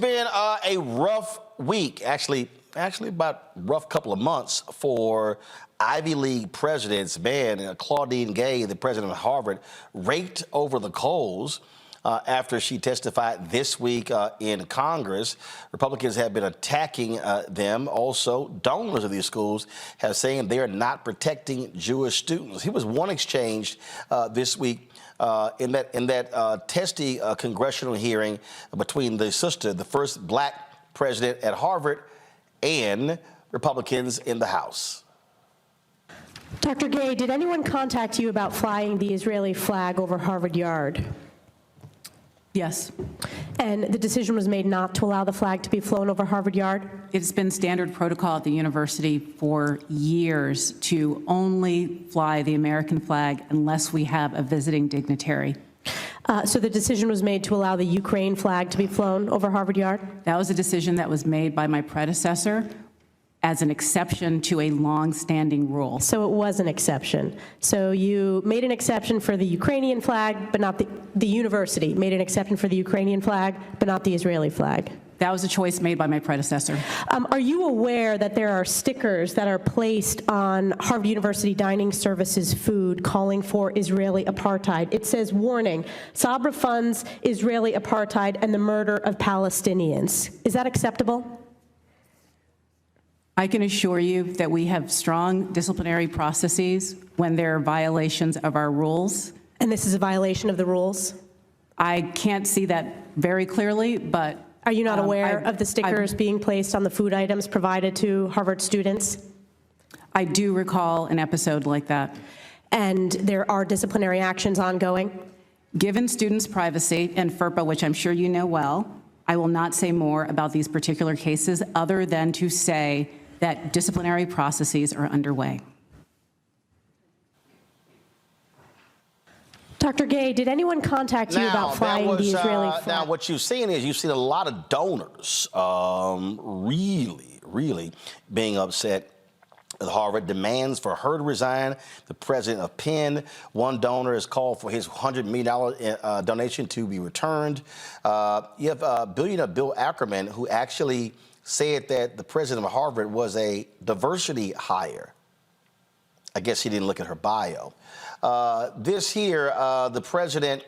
Been a rough week, actually about rough couple of months for Ivy League presidents. Man, Claudine Gay, the president of Harvard, raked over the coals after she testified this week in Congress. Republicans have been attacking them. Also, donors of these schools have saying they are not protecting Jewish students. Here was one exchange this week in that testy congressional hearing between the first black president at Harvard, and Republicans in the House. Dr. Gay, did anyone contact you about flying the Israeli flag over Harvard Yard? Yes. And the decision was made not to allow the flag to be flown over Harvard Yard? It's been standard protocol at the university for years to only fly the American flag unless we have a visiting dignitary. So the decision was made to allow the Ukraine flag to be flown over Harvard Yard? That was a decision that was made by my predecessor as an exception to a long-standing rule. So it was an exception. So you made an exception for the Ukrainian flag, but not the university made an exception for the Ukrainian flag, but not the Israeli flag. That was a choice made by my predecessor. Are you aware that there are stickers that are placed on Harvard University Dining Services food calling for Israeli apartheid? It says, warning, Sabra funds Israeli apartheid and the murder of Palestinians. Is that acceptable? I can assure you that we have strong disciplinary processes when there are violations of our rules. And this is a violation of the rules? I can't see that very clearly, but are you not aware of the stickers being placed on the food items provided to Harvard students? I do recall an episode like that. And there are disciplinary actions ongoing? Given students' privacy and FERPA, which I'm sure you know well, I will not say more about these particular cases other than to say that disciplinary processes are underway. Dr. Gay, did anyone contact you about flying the Israeli flag? Now, what you've seen is you've seen a lot of donors really being upset at Harvard. Demands for her to resign. The president of Penn, one donor has called for his $100 million donation to be returned. You have billionaire Bill Ackerman, who actually said that the president of Harvard was a diversity hire. I guess he didn't look at her bio. The president,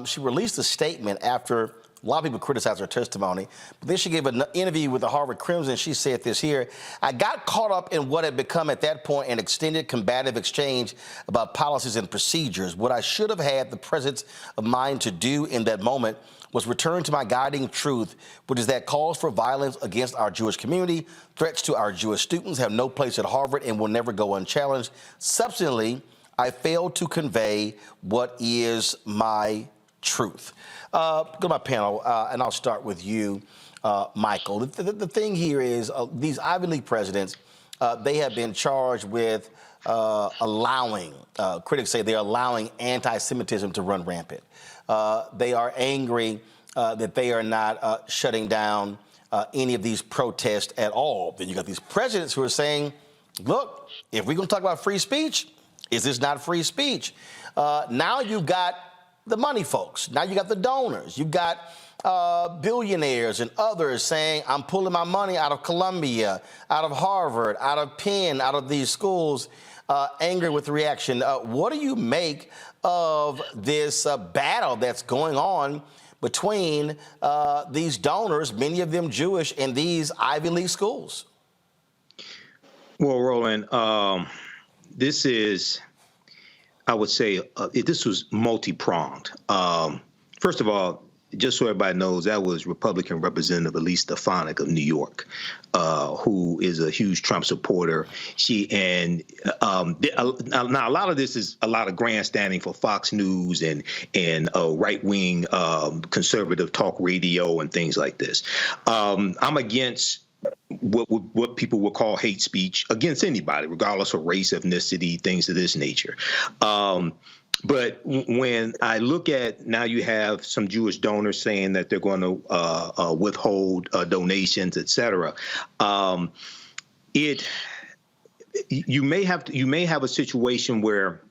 she released a statement after a lot of people criticized her testimony, but then she gave an interview with the Harvard Crimson. She said this here: I got caught up in what had become at that point an extended combative exchange about policies and procedures. What I should have had the presence of mind to do in that moment was return to my guiding truth, which is that calls for violence against our Jewish community, threats to our Jewish students have no place at Harvard and will never go unchallenged. Subsequently, I failed to convey what is my truth. Go to my panel, and I'll start with you, Michael. The thing here is these Ivy League presidents, they have been charged with allowing, critics say they're allowing anti-Semitism to run rampant. They are angry that they are not shutting down any of these protests at all. Then you got these presidents who are saying, look, if we're going to talk about free speech, is this not free speech? Now you've got the money folks. Now you got the donors. You've got billionaires and others saying, I'm pulling my money out of Columbia, out of Harvard, out of Penn, out of these schools, angry with the reaction. What do you make of this battle that's going on between these donors, many of them Jewish, and these Ivy League schools? Well, Roland, this is, I would say, this was multi-pronged. First of all, just so everybody knows, that was Republican Representative Elise Stefanik of New York, who is a huge Trump supporter. Now a lot of this is a lot of grandstanding for Fox News and right-wing conservative talk radio and things like this. I'm against what people would call hate speech against anybody, regardless of race, ethnicity, things of this nature. But when I look at now, you have some Jewish donors saying that they're going to withhold donations, et cetera. You may have a situation where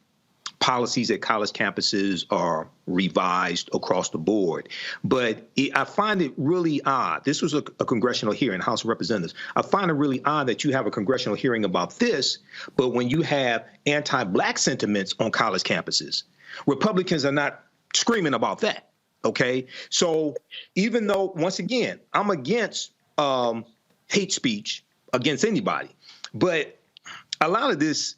policies at college campuses are revised across the board. But I find it really odd. This was a congressional hearing, House of Representatives. I find it really odd that you have a congressional hearing about this, but when you have anti-Black sentiments on college campuses, Republicans are not screaming about that. Okay, so even though, once again, I'm against hate speech against anybody, but a lot of this,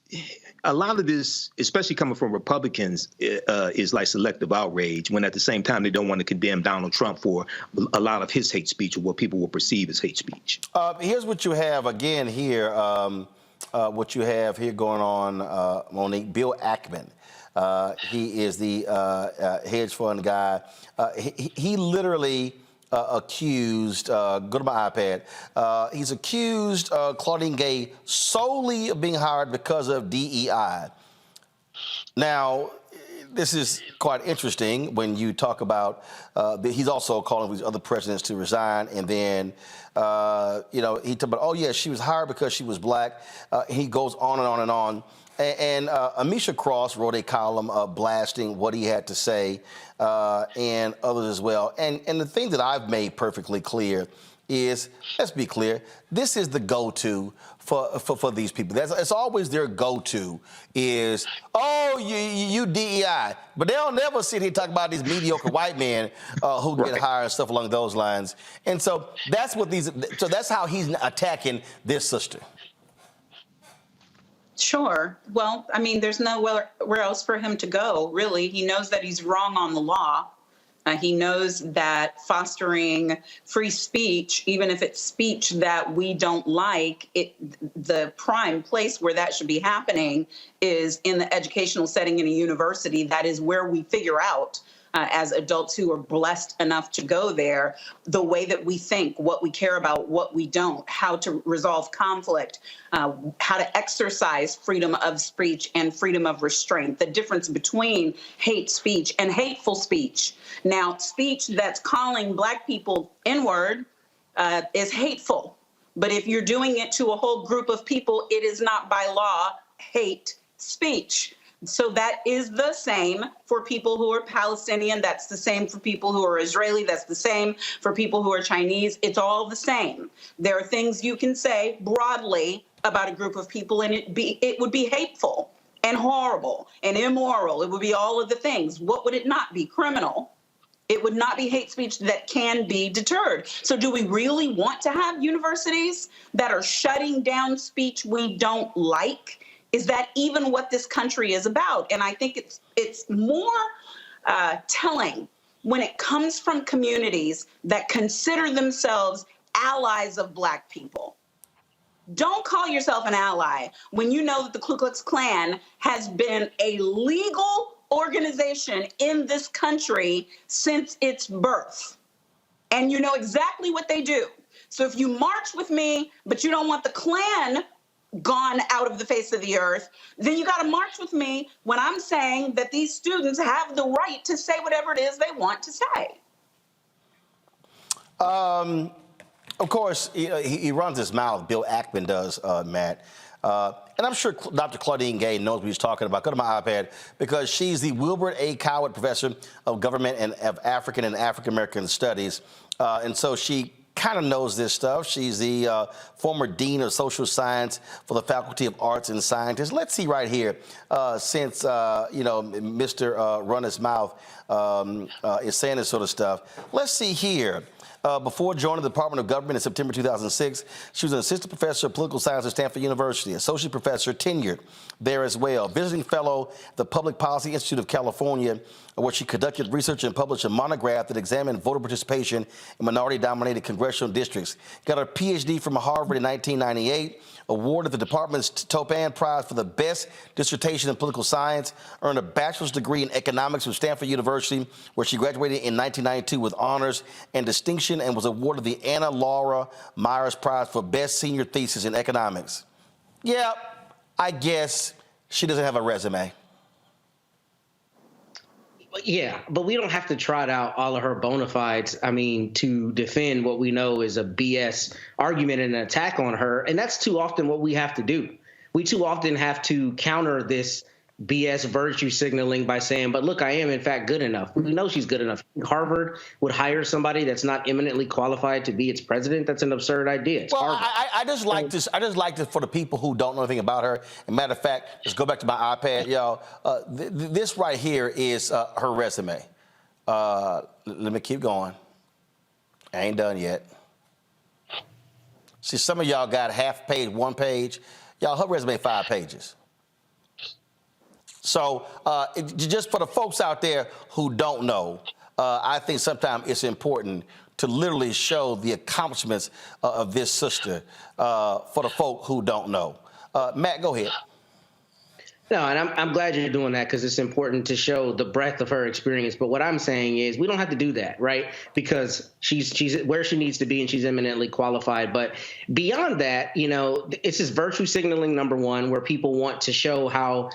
especially coming from Republicans, is like selective outrage, when at the same time they don't want to condemn Donald Trump for a lot of his hate speech or what people will perceive as hate speech. Here's what you have again here. What you have here going on, Monique. Bill Ackman. He is the hedge fund guy. He literally accused, go to my iPad, he's accused Claudine Gay solely of being hired because of DEI. Now, this is quite interesting when you talk about, he's also calling for these other presidents to resign, and then, he talked about, oh yeah, she was hired because she was Black. He goes on and on and on. And Amisha Cross wrote a column blasting what he had to say, and others as well. And the thing that I've made perfectly clear is, let's be clear, this is the go-to for these people. It's always their go-to is, oh, you DEI. But they'll never sit here and talk about these mediocre white men who get hired and stuff along those lines. And so that's how he's attacking this sister. Sure. Well, I mean, there's nowhere else for him to go, really. He knows that he's wrong on the law. He knows that fostering free speech, even if it's speech that we don't like, the prime place where that should be happening is in the educational setting in a university. That is where we figure out, as adults who are blessed enough to go there, the way that we think, what we care about, what we don't, how to resolve conflict, how to exercise freedom of speech and freedom of restraint, the difference between hate speech and hateful speech. Now, speech that's calling Black people N-word is hateful. But if you're doing it to a whole group of people, it is not by law hate speech. So that is the same for people who are Palestinian. That's the same for people who are Israeli. That's the same for people who are Chinese. It's all the same. There are things you can say broadly about a group of people, and it would be hateful and horrible and immoral. It would be all of the things. What would it not be? Criminal. It would not be hate speech that can be deterred. So do we really want to have universities that are shutting down speech we don't like? Is that even what this country is about? And I think it's more telling when it comes from communities that consider themselves allies of Black people. Don't call yourself an ally when you know that the Ku Klux Klan has been a legal organization in this country since its birth. And you know exactly what they do. So if you march with me, but you don't want the Klan gone out of the face of the earth, then you got to march with me when I'm saying that these students have the right to say whatever it is they want to say. Of course, he runs his mouth. Bill Ackman does, Matt. And I'm sure Dr. Claudine Gay knows what he's talking about. Go to my iPad, because she's the Wilbur A. Coward Professor of Government and of African and African American Studies. And so she kind of knows this stuff. She's the former Dean of Social Science for the Faculty of Arts and Sciences. Let's see right here, since, Mr. Run His Mouth is saying this sort of stuff. Let's see here. Before joining the Department of Government in September 2006, she was an assistant professor of political science at Stanford University, associate professor tenured there as well, visiting fellow at the Public Policy Institute of California, where she conducted research and published a monograph that examined voter participation in minority-dominated congressional districts. Got her PhD from Harvard in 1998, awarded the department's Toppan Prize for the best dissertation in political science, earned a bachelor's degree in economics from Stanford University, where she graduated in 1992 with honors and distinction, and was awarded the Anna Laura Myers Prize for best senior thesis in economics. Yeah, I guess she doesn't have a resume. Yeah, but we don't have to trot out all of her bona fides, to defend what we know is a BS argument and an attack on her. And that's too often what we have to do. We too often have to counter this BS virtue signaling by saying, but look, I am in fact good enough. We know she's good enough. Harvard would hire somebody that's not eminently qualified to be its president. That's an absurd idea. It's Well, Harvard. I just like this. I just like this for the people who don't know anything about her. And matter of fact, let's go back to my iPad, y'all. This right here is her resume. Let me keep going. I ain't done yet. See, some of y'all got half page, one page. Y'all, her resume 5 pages. So just for the folks out there who don't know, I think sometimes it's important to literally show the accomplishments of this sister for the folk who don't know. Matt, go ahead. No, and I'm glad you're doing that because it's important to show the breadth of her experience. But what I'm saying is we don't have to do that, right? Because she's where she needs to be and she's eminently qualified. But beyond that, you know, it's this virtue signaling, number one, where people want to show how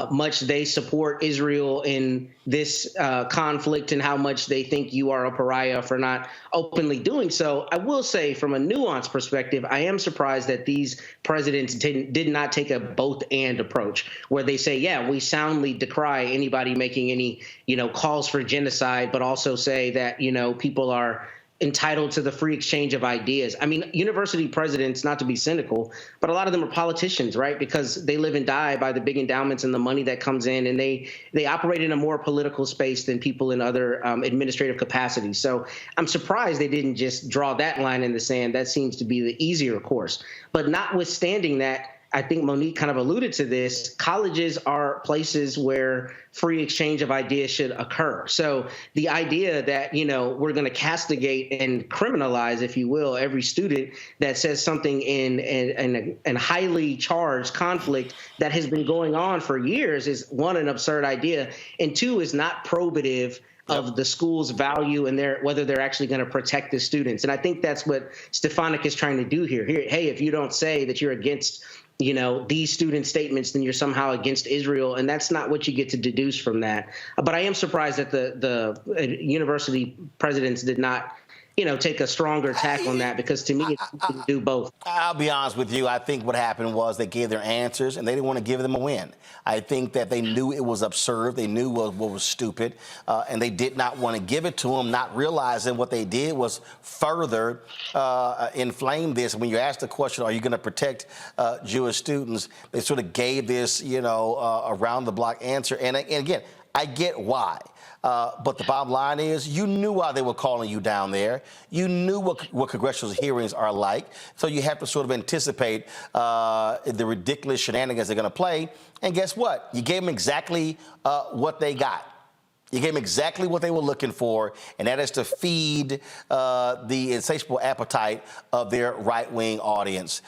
much they support Israel in this conflict and how much they think you are a pariah for not openly doing so. I will say from a nuanced perspective, I am surprised that these presidents did not take a both and approach where they say, yeah, we soundly decry anybody making any, calls for genocide, but also say that, people are entitled to the free exchange of ideas. I mean, university presidents, not to be cynical, but a lot of them are politicians, right? Because they live and die by the big endowments and the money that comes in, and they operate in a more political space than people in other administrative capacities. So I'm surprised they didn't just draw that line in the sand. That seems to be the easier course. But notwithstanding that, I think Monique kind of alluded to this, colleges are places where free exchange of ideas should occur. So the idea that, we're going to castigate and criminalize, if you will, every student that says something in highly charged conflict that has been going on for years is, one, an absurd idea, and two, is not probative of the school's value and whether they're actually going to protect the students. And I think that's what Stefanik is trying to do here. Hey, if you don't say that you're against these student statements, then you're somehow against Israel. And that's not what you get to deduce from that. But I am surprised that the university presidents did not, take a stronger tack on that, because to me, it's to do both. I'll be honest with you. I think what happened was they gave their answers and they didn't want to give them a win. I think that they knew it was absurd. They knew what was stupid, and they did not want to give it to them, not realizing what they did was further inflame this. When you ask the question, are you going to protect Jewish students, they sort of gave this, around the block answer. And again, I get why. But the bottom line is, you knew why they were calling you down there. You knew what congressional hearings are like. So you have to sort of anticipate the ridiculous shenanigans they're going to play. And guess what? You gave them exactly what they got. You gave them exactly what they were looking for, and that is to feed the insatiable appetite of their right-wing audience.